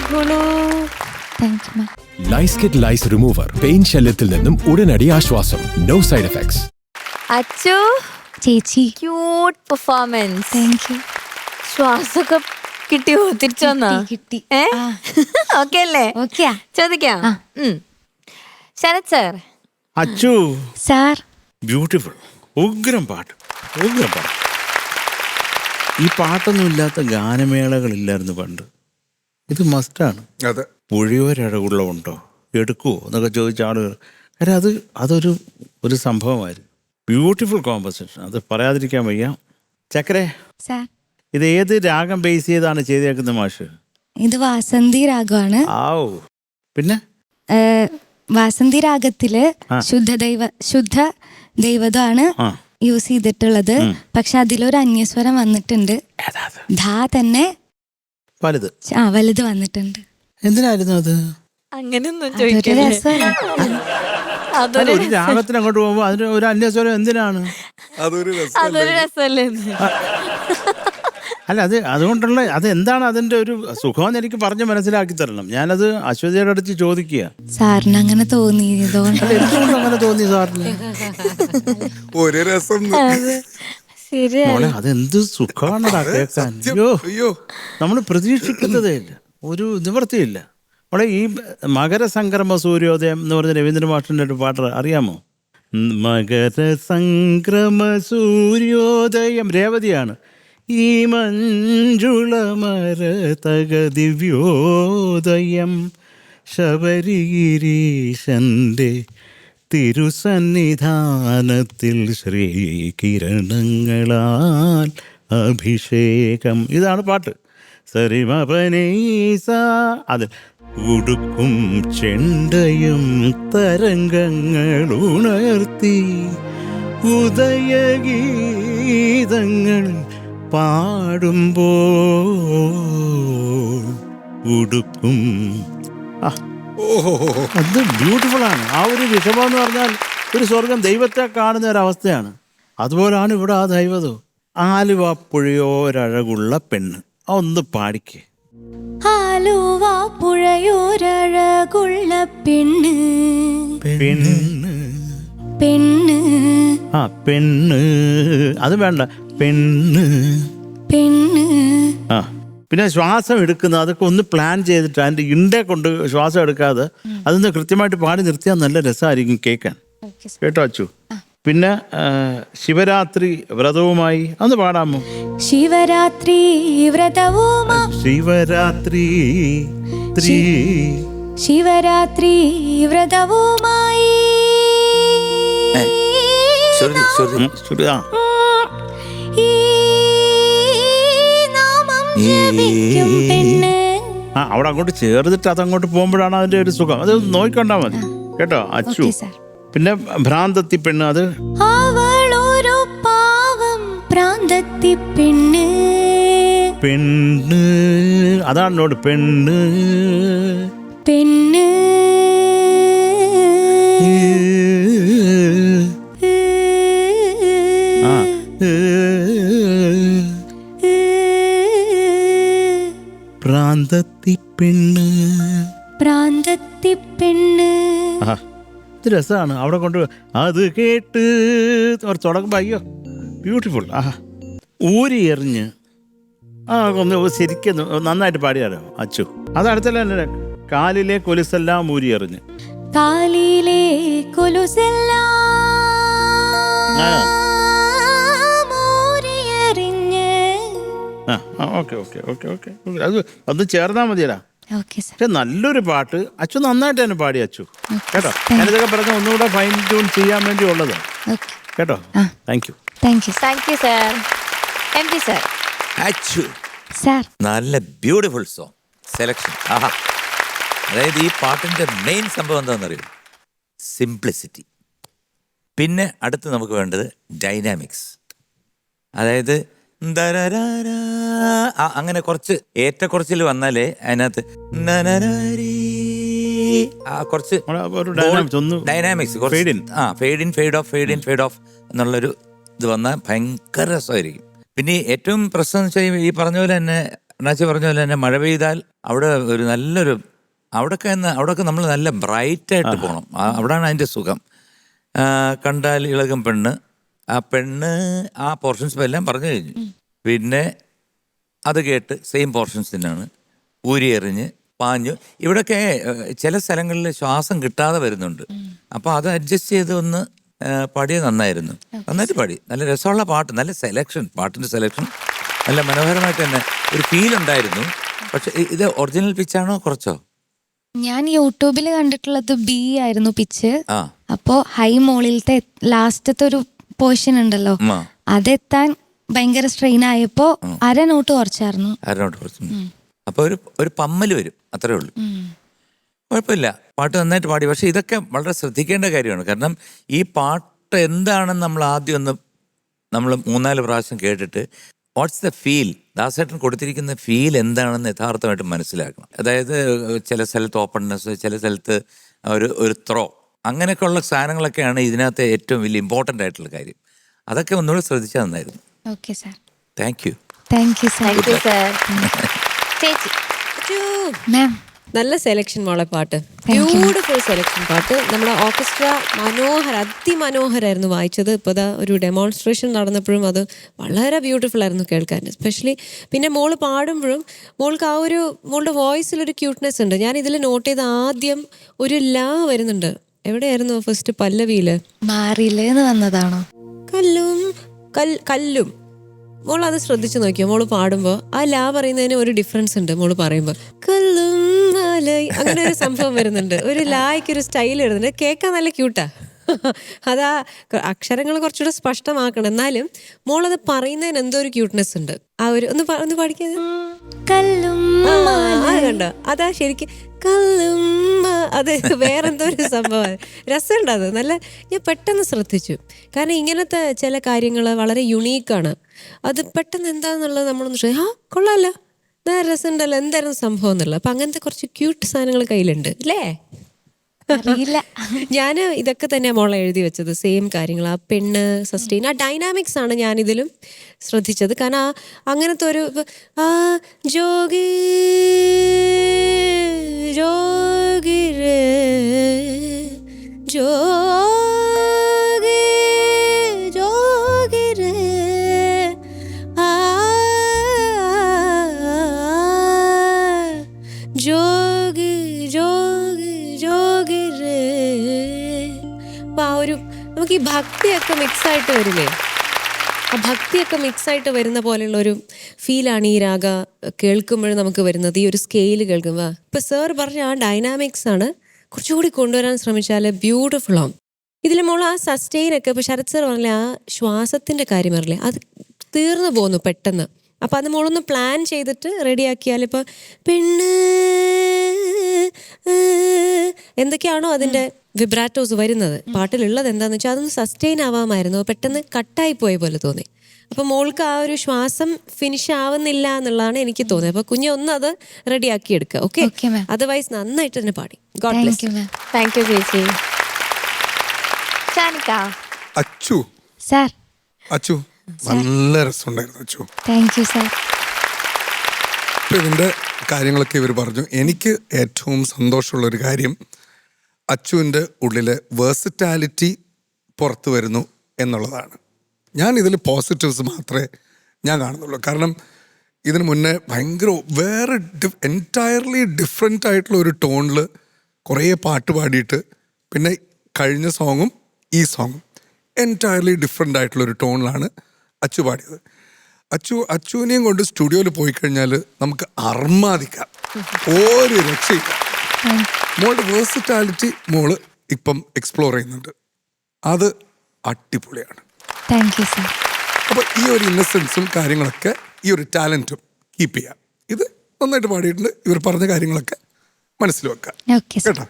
അടിപൊളി. Thank you ma'am. Lice kit lice remover പെയിൻ ശല്യത്തിൽ നിന്നും ഉടനടി ആശ്വാസം. No side effects. അച്ചു ചേച്ചി ക്യൂട്ട് പെർഫോമൻസ്. Thank you. ശ്വാസമൊക്കെ കിട്ടിയോ? തിരിച്ചു വന്നാ? കിട്ടി. ഓക്കെ അല്ലേ? ഓക്കെയാ. ചോദിക്കാം. Sarath sir. Achu sir. Beautiful. ഉഗ്രം പാട്ട്, ഉഗ്രം പാട്ട്. ഈ പാട്ടൊന്നും ഇല്ലാത്ത ഗാനമേളകളില്ലായിരുന്നു പണ്ട്. ഇത് മസ്റ്റാണ്. അതെ. പുഴയോരഴകുള്ളമുണ്ടോ എടുക്കുവോ എന്നൊക്കെ ചോദിച്ച ആളുകൾ. കാര്യം ഒരു സംഭവമായിരുന്നു. ബ്യൂട്ടിഫുൾ കോമ്പസിഷൻ, അത് പറയാതിരിക്കാൻ വയ്യ. ചക്കരെ, സാർ. ഇത് ഏത് രാഗം ബേസ് ചെയ്താണ് ചെയ്തേക്കുന്നത് മാഷ്? ഇത് വാസന്തി രാഗമാണ്. ആവോ. പിന്നെ വാസന്തി രാഗത്തില് ശുദ്ധ ദൈവതമാണ് യൂസ് ചെയ്തിട്ടുള്ളത്. പക്ഷെ അതിലൊരു അന്യസ്വരം വന്നിട്ടുണ്ട്. ധാ തന്നെ വലുത് വന്നിട്ടുണ്ട്. എന്തിനായിരുന്നു അത്? അങ്ങനെയൊന്നും അതൊരു ചോദിക്കല്ലേ. രസമല്ലേ? ഒരു രാഗത്തിന് അങ്ങോട്ട് പോകുമ്പോ അതിന് ഒരു അന്യസ്വരം എന്തിനാണ്? അതൊരു രസമല്ലേ? അല്ല, അതുകൊണ്ടുള്ള അതെന്താണ് അതിന്റെ ഒരു സുഖമെന്ന് എനിക്ക് പറഞ്ഞ് മനസ്സിലാക്കി തരണം. ഞാനത് അശ്വതിയുടെ അടുത്ത് ചോദിക്കുക. സാറിന് അങ്ങനെ തോന്നിയതുകൊണ്ട്. എന്തുകൊണ്ട് അങ്ങനെ തോന്നി സാറിന്? ഒരു രസം. മോളെ, അതെന്ത് സുഖമാണടാ കേൾക്കാൻ. അയ്യോ, നമ്മൾ പ്രതീക്ഷിക്കുന്നതേ ഇല്ല, ഒരു നിവൃത്തിയില്ല. മോളെ, ഈ മകരസംക്രമ സൂര്യോദയം എന്ന് പറഞ്ഞ രവീന്ദ്ര മാഷിന്റെ ഒരു പാട്ട് അറിയാമോ? മകരസംക്രമ സൂര്യോദയം രേവതിയാണ്. ഈ മഞ്ജുളമരതക ദിവ്യോദയം ശബരിഗിരീശന്റെ തിരുസന്നിധാനത്തിൽ ശ്രീകിരണങ്ങളാൽ അഭിഷേകം. ഇതാണ് പാട്ട്. സരിമപനീസ. അത് ഉടുക്കും ചെണ്ടയും തരംഗങ്ങൾ ഉണർത്തി ഉദയഗീതങ്ങൾ പാടുമ്പോൾ ഉടുക്കും. അത് ബ്യൂട്ടിഫുള്ളാണ്. ആ ഒരു ഋഷഭം എന്ന് പറഞ്ഞാൽ ഒരു സ്വർഗം, ദൈവത്തെ കാണുന്ന ഒരവസ്ഥയാണ്. അതുപോലാണ് ഇവിടെ ആ ദൈവതോ. ആലുവ പുഴയോരഴകുള്ള പെണ്ണ്, ഒന്ന് പാടിക്കേ. ആലുവ പുഴയോരഴകുള്ള പെണ്ണ് പെണ്ണ് പെണ്ണ്. ആ പെണ്ണ്, അത് വേണ്ട, പെണ്ണ് പെണ്ണ്. ആ, പിന്നെ ശ്വാസം എടുക്കുന്നത് അതൊക്കെ ഒന്ന് പ്ലാൻ ചെയ്തിട്ട് അതിൻ്റെ ഇണ്ടേ കൊണ്ട് ശ്വാസം എടുക്കാതെ അതൊന്ന് കൃത്യമായിട്ട് പാടി നിർത്തിയാൽ നല്ല രസമായിരിക്കും കേൾക്കാൻ. കേട്ടോ അച്ചു? പിന്നെ ശിവരാത്രി വ്രതവുമായി ഒന്ന് പാടാമോ? ശിവരാത്രി വ്രതവുമായി. ശിവരാത്രി ശിവരാത്രി വ്രതവുമായി അവിടെ അങ്ങോട്ട് ചേർന്നിട്ട് അതങ്ങോട്ട് പോകുമ്പോഴാണ് അതിന്റെ ഒരു സുഖം. അത് നോക്കിക്കൊണ്ടാ മതി കേട്ടോ അച്ചു. പിന്നെ ഭ്രാന്തത്തി പെണ്ണ്, അത് അവളൊരു പാവം ഭ്രാന്തത്തി പെണ്ണ്. പെണ്ണ്, അതാണ് നോട്, പെണ്ണ് പെണ്ണ്. ഭ്രാന്തത്തി പെണ്ണ്, ഭ്രാന്തത്തി പെണ്ണ്. ഇത് രസമാണ്. അവിടെ കൊണ്ട് അത് കേട്ട് തുടങ്ങുമ്പോ അയ്യോ ബ്യൂട്ടിഫുൾ. ഊരി എറിഞ്ഞ് ഒന്ന് ശരിക്കും നന്നായിട്ട് പാടിയാലോ അച്ചു? അത് അടുത്തല്ല. കാലിലെ കൊലുസെല്ലാം ഊരി എറിഞ്ഞ്. കാലിലെ കൊലുസെല്ലാം അത് ചേർന്നാ മതിയടാ. പക്ഷെ നല്ലൊരു പാട്ട് അച്ചു നന്നായിട്ട് തന്നെ പാടി അച്ചു. കേട്ടോ? ഞാനിതൊക്കെ പറഞ്ഞ ഒന്നുകൂടെ ഫൈൻ ട്യൂൺ ചെയ്യാൻ വേണ്ടി ഉള്ളത് കേട്ടോ. Thank you. അച്ചു, നല്ല ബ്യൂട്ടിഫുൾ സോങ് സെലക്ഷൻ. അതായത് ഈ പാട്ടിന്റെ മെയിൻ സംഭവം എന്താണെന്നറിയോ? സിംപ്ലിസിറ്റി. പിന്നെ അടുത്ത് നമുക്ക് വേണ്ടത് ഡൈനാമിക്സ്. അതായത് അങ്ങനെ കുറച്ച് ഏറ്റക്കുറച്ചിൽ വന്നാലേ അതിനകത്ത് കുറച്ച് dynamics, fade in fade of എന്നുള്ളൊരു ഇത് വന്നാൽ ഭയങ്കര രസമായിരിക്കും. പിന്നെ ഏറ്റവും പ്രശ്നം എന്ന് വെച്ചാൽ ഈ പറഞ്ഞ പോലെ തന്നെ അണ്ണാച്ചി പറഞ്ഞ പോലെ തന്നെ മഴ പെയ്താൽ അവിടെ ഒരു നല്ലൊരു അവിടെയൊക്കെ നമ്മൾ നല്ല ബ്രൈറ്റായിട്ട് പോകണം. അവിടെയാണ് അതിൻ്റെ സുഖം. കണ്ടാൽ ഇളകും പെണ്ണ്, ആ പെണ്ണ് ആ പോർഷൻസ് എല്ലാം പറഞ്ഞു കഴിഞ്ഞു. പിന്നെ അത് കേട്ട് സെയിം പോർഷൻസ് തന്നെയാണ് ഊരി എറിഞ്ഞ് പാഞ്ഞു. ഇവിടെയൊക്കെ ചില സ്ഥലങ്ങളിൽ ശ്വാസം കിട്ടാതെ വരുന്നുണ്ട്. അപ്പോൾ അത് അഡ്ജസ്റ്റ് ചെയ്ത് ഒന്ന് പാടിയത് നന്നായിരുന്നു. നന്നായിട്ട് പാടി. നല്ല രസമുള്ള പാട്ട്, നല്ല സെലക്ഷൻ, പാട്ടിൻ്റെ സെലക്ഷൻ നല്ല മനോഹരമായിട്ട് തന്നെ ഒരു ഫീൽ ഉണ്ടായിരുന്നു. പക്ഷെ ഇത് ഒറിജിനൽ പിച്ചാണോ കുറച്ചോ? ഞാൻ യൂട്യൂബിൽ കണ്ടിട്ടുള്ളത് ബി ആയിരുന്നു പിച്ച്. ആ, അപ്പോ ഹൈ മോളിലത്തെ ലാസ്റ്റത്തെ ഒരു പോർഷൻ ഉണ്ടല്ലോ, അതെത്താൻ ഭയങ്കര സ്ട്രെയിൻ ആയപ്പോ അര നോട്ട് കുറച്ചായിരുന്നു. അരനോട്ട് കുറച്ച്. അപ്പോൾ ഒരു പമ്മൽ വരും, അത്രേ ഉള്ളൂ. കുഴപ്പമില്ല, പാട്ട് നന്നായിട്ട് പാടി. പക്ഷെ ഇതൊക്കെ വളരെ ശ്രദ്ധിക്കേണ്ട കാര്യമാണ്. കാരണം ഈ പാട്ട് എന്താണെന്ന് നമ്മൾ ആദ്യം നമ്മൾ 3-4 പ്രാവശ്യം കേട്ടിട്ട് വാട്ട്സ് ദ ഫീൽ, ദാസേട്ടൻ കൊടുത്തിരിക്കുന്ന ഫീൽ എന്താണെന്ന് യഥാർത്ഥമായിട്ട് മനസ്സിലാക്കണം. അതായത് ചില സ്ഥലത്ത് ഓപ്പൺനെസ്, ചില സ്ഥലത്ത് ഒരു ത്രോ, അങ്ങനെയൊക്കെയുള്ള സാധനങ്ങളൊക്കെയാണ് ഇതിനകത്ത് ഏറ്റവും വലിയ ഇമ്പോർട്ടൻ്റ് ആയിട്ടുള്ള കാര്യം. അതൊക്കെ ഒന്നുകൂടെ ശ്രദ്ധിച്ചാൽ നന്നായിരുന്നു. Okay sir. Thank U. Thank you sir. Thank you sir. ചേച്ചി മാം, നല്ല സെലക്ഷൻ മോളെ പാട്ട്, ബ്യൂട്ടിഫുൾ സെലക്ഷൻ പാട്ട്. നമ്മുടെ ഓർക്കസ്ട്ര അതിമനോഹരായിരുന്നു വായിച്ചത്. ഇപ്പോൾ ഇതാ ഒരു ഡെമോൺസ്ട്രേഷൻ നടന്നപ്പോഴും അത് വളരെ ബ്യൂട്ടിഫുൾ ആയിരുന്നു കേൾക്കാൻ. എസ്പെഷ്യലി പിന്നെ മോള് പാടുമ്പോഴും മോൾക്ക് മോളുടെ വോയിസിലൊരു ക്യൂട്ട്നെസ് ഉണ്ട്. ഞാൻ ഇതിൽ നോട്ട് ചെയ്ത ആദ്യം ഒരു ലാ വരുന്നുണ്ട്. എവിടെയായിരുന്നു ഫസ്റ്റ് പല്ലവിയില്? മാറിയില്ലേന്ന് വന്നതാണോ? കല്ലും. മോൾ അത് ശ്രദ്ധിച്ചു നോക്കിയോ? മോള് പാടുമ്പോൾ ആ ലാ പറയുന്നതിന് ഒരു ഡിഫറൻസ് ഉണ്ട്. മോള് പറയുമ്പോൾ കല്ലും അങ്ങനെ ഒരു സംഭവം വരുന്നുണ്ട്. ഒരു ലായ്ക്ക് ഒരു സ്റ്റൈൽ വരുന്നുണ്ട്. കേൾക്കാൻ നല്ല ക്യൂട്ടാ. അതാ അക്ഷരങ്ങൾ കുറച്ചുകൂടെ സ്പഷ്ടമാക്കണം. എന്നാലും മോളത് പറയുന്നതിന് എന്തോ ഒരു ക്യൂട്ട്നെസ് ഉണ്ട്. ആ ഒരു ഒന്ന് പഠിക്കാതെ കണ്ടോ? അതാ ശരിക്കും കല്ലും. അത് വേറെന്തോ ഒരു സംഭവം, രസമുണ്ട് അത്. നല്ല ഞാൻ പെട്ടെന്ന് ശ്രദ്ധിച്ചു. കാരണം ഇങ്ങനത്തെ ചില കാര്യങ്ങൾ വളരെ യുണീക്കാണ്. അത് പെട്ടെന്ന് എന്താന്നുള്ളത് നമ്മളൊന്ന് കൊള്ളാമല്ലോ, രസമുണ്ടല്ലോ, എന്തായിരുന്നു സംഭവം എന്നുള്ളത്. അപ്പം അങ്ങനത്തെ കുറച്ച് ക്യൂട്ട് സാധനങ്ങൾ കയ്യിലുണ്ട് അല്ലേ? അറിയില്ല. ഞാൻ ഇതൊക്കെ തന്നെയാണ് മോളെ എഴുതി വെച്ചത്. സെയിം കാര്യങ്ങൾ, ആ പെണ്ണ് സസ്റ്റെയിൻ, ആ ഡൈനാമിക്സ് ആണ് ഞാനിതിലും ശ്രദ്ധിച്ചത്. കാരണം അങ്ങനത്തെ ഒരു ജോഗി ജോഗിരേ ജോഗി ജോഗിരേ ജോഗി ജോഗി ജോഗിരേ. അപ്പം ആ ഒരു നമുക്ക് ഈ ഭക്തിയൊക്കെ മിക്സായിട്ട് വരില്ലേ? ആ ഭക്തിയൊക്കെ മിക്സായിട്ട് വരുന്ന പോലെയുള്ളൊരു ഫീലാണ് ഈ രാഗ കേൾക്കുമ്പോഴും നമുക്ക് വരുന്നത്. ഈ ഒരു സ്കെയിൽ കേൾക്കുമ്പോൾ ഇപ്പം സാർ പറഞ്ഞ ആ ഡൈനാമിക്സ് ആണ് കുറച്ചുകൂടി കൊണ്ടുവരാൻ ശ്രമിച്ചാൽ ബ്യൂട്ടിഫുൾ ആവും. ഇതിൽ മോൾ ആ സസ്റ്റെയിനൊക്കെ ഇപ്പോൾ ശരത് സാർ പറഞ്ഞില്ലേ, ആ ശ്വാസത്തിൻ്റെ കാര്യം പറഞ്ഞില്ലേ, അത് തീർന്നു പോകുന്നു പെട്ടെന്ന്. അപ്പം അത് മോളൊന്ന് പ്ലാൻ ചെയ്തിട്ട് റെഡിയാക്കിയാൽ ഇപ്പോൾ പെണ്ണ് എന്തൊക്കെയാണോ അതിൻ്റെ വിബ്രാറ്റോസ് വരുന്നത് പാട്ടിലുള്ളത് എന്താണെന്ന് വെച്ചാൽ അതൊന്ന് സസ്റ്റെയിൻ ആവാമായിരുന്നു. പെട്ടെന്ന് കട്ടായി പോയ പോലെ തോന്നി. അപ്പം മോൾക്ക് ആ ഒരു ശ്വാസം ഫിനിഷ് ആവുന്നില്ല എന്നുള്ളതാണ് എനിക്ക് തോന്നിയത്. അപ്പോൾ കുഞ്ഞ് ഒന്ന് അത് റെഡിയാക്കി എടുക്കുക. ഓക്കെ, അതർവൈസ് നന്നായിട്ട് തന്നെ പാടി. God bless you. Thank you ചേച്ചി. ഷാനിക്ക. അച്ചു സാർ. അച്ചു നല്ല രസമുണ്ടായിരുന്നു അച്ചു. Thank you sir. ഇപ്പം ഇതിൻ്റെ കാര്യങ്ങളൊക്കെ ഇവർ പറഞ്ഞു. എനിക്ക് ഏറ്റവും സന്തോഷമുള്ളൊരു കാര്യം അച്ചുവിൻ്റെ ഉള്ളിലെ വേഴ്സറ്റാലിറ്റി പുറത്തു വരുന്നു എന്നുള്ളതാണ്. ഞാൻ ഇതിൽ പോസിറ്റീവ്സ് മാത്രമേ ഞാൻ കാണുന്നുള്ളൂ. കാരണം ഇതിന് മുന്നേ ഭയങ്കര വേറെ എൻറ്റയർലി ഡിഫറെൻ്റ് ആയിട്ടുള്ള ഒരു ടോണിൽ കുറേ പാട്ട് പാടിയിട്ട് പിന്നെ കഴിഞ്ഞ സോങ്ങും ഈ സോങ്ങും എൻറ്റയർലി ഡിഫറെൻ്റ് ആയിട്ടുള്ളൊരു ടോണിലാണ് അച്ചു പാടിയത്. അച്ചുവിനെയും കൊണ്ട് സ്റ്റുഡിയോയിൽ പോയി കഴിഞ്ഞാൽ നമുക്ക് അർമാദിക്കാം, ഒരു രക്ഷയില്ല. മോളുടെ വേഴ്സറ്റാലിറ്റി മോള് ഇപ്പം എക്സ്പ്ലോർ ചെയ്യുന്നുണ്ട്, അത് അടിപൊളിയാണ്. Thank you sir. അപ്പോൾ ഈ ഒരു ഇന്നസെൻസും കാര്യങ്ങളൊക്കെ ഈ ഒരു ടാലൻറ്റും കീപ്പ് ചെയ്യാം. ഇത് നന്നായിട്ട് പാടിയിട്ടുണ്ട്. ഇവർ പറഞ്ഞ കാര്യങ്ങളൊക്കെ മനസ്സിൽ വെക്കാം കേട്ടോ.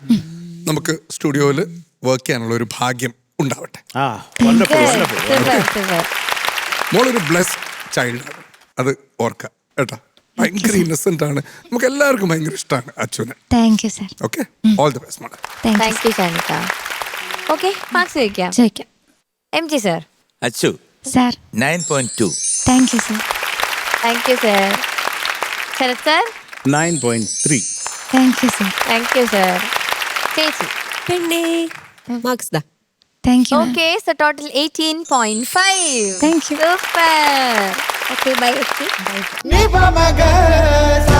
നമുക്ക് സ്റ്റുഡിയോയിൽ വർക്ക് ചെയ്യാനുള്ള ഒരു ഭാഗ്യം ഉണ്ടാവട്ടെ. മോളൊരു ബ്ലെസ്ഡ് ചൈൽഡാണ്, അത് ഓർക്കാം കേട്ടോ. ഭയങ്കര ഇന്നസെന്റ് ആണ്, നമുക്ക് എല്ലാവർക്കും ഭയങ്കര ഇഷ്ടമാണ് അച്ചുവിനെ. Thank you sir. Okay, all the best മോളെ. താങ്ക് യു ഷാനിക്ക. ഓക്കെ, മാർക്സ് ചോദിക്കാം. M G sir. Achu sir. 9.2. Thank you sir. Thank you sir. Sarath sir 9.3. Thank you sir. Thank you sir. ചേച്ചി പെണ്ണേ മാർക്സ് ദാ. Thank you. Okay so total 18.5. Thank you. Super. Okay bye. Ni pa maga